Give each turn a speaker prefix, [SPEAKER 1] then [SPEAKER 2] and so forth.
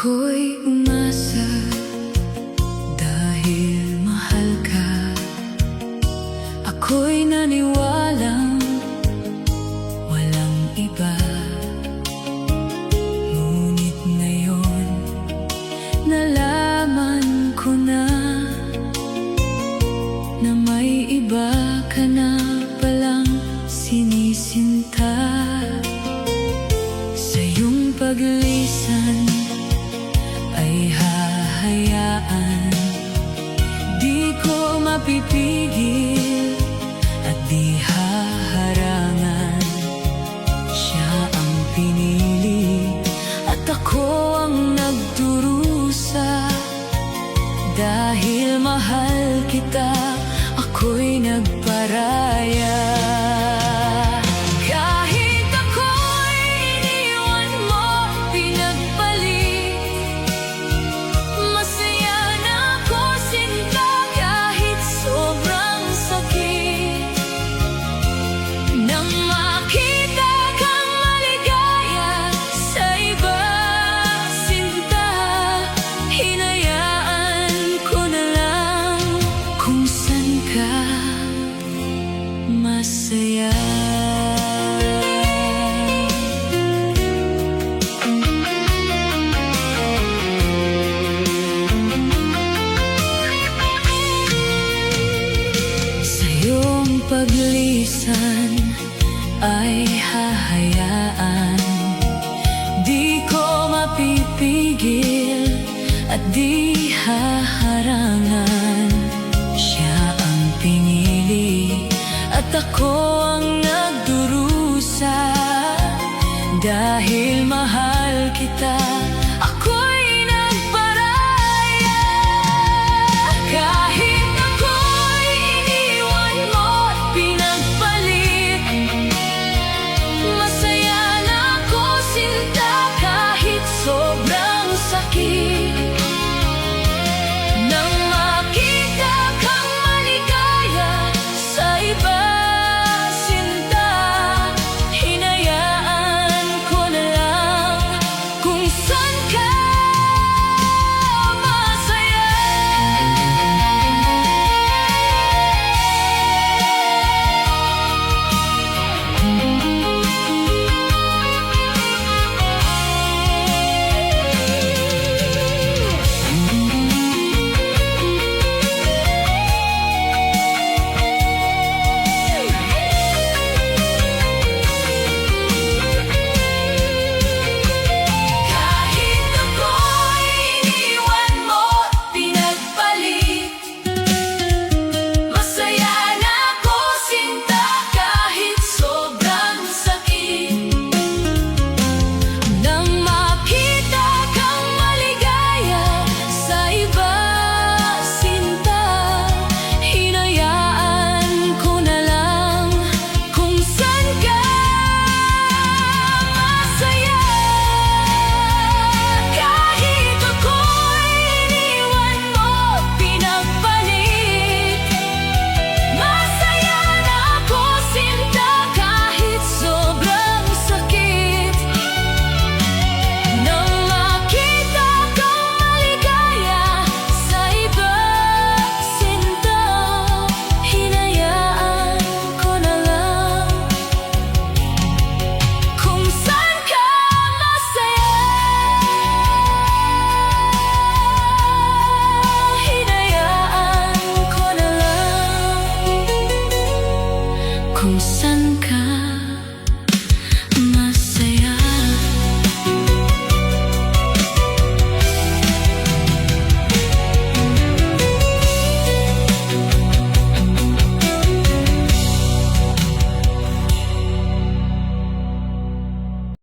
[SPEAKER 1] Ako'y umasa dahil mahal ka. Ako'y naniwalang walang iba. Ngunit ngayon nalaman ko na may iba ka na palang sinisinta. Sa iyong paglisan ay hahayaan, di ko mapipigil at di haharangan. Siya ang pinili at ako ang nagdurusa. Dahil mahal kita, ako'y nagparaya. Kahit ako'y iniwan mo, pinagpalit, masaya na ako sinta. Kahit sobrang sakit, nang makita kang maligaya sa iba, sinta, hinayaan ko na lang kung saan ka masaya. Sa iyong paglisan ay hahayaan, di ko mapipigil at di haharangan. Siya ang pinili at ako ang nagdurusa. Dahil mahal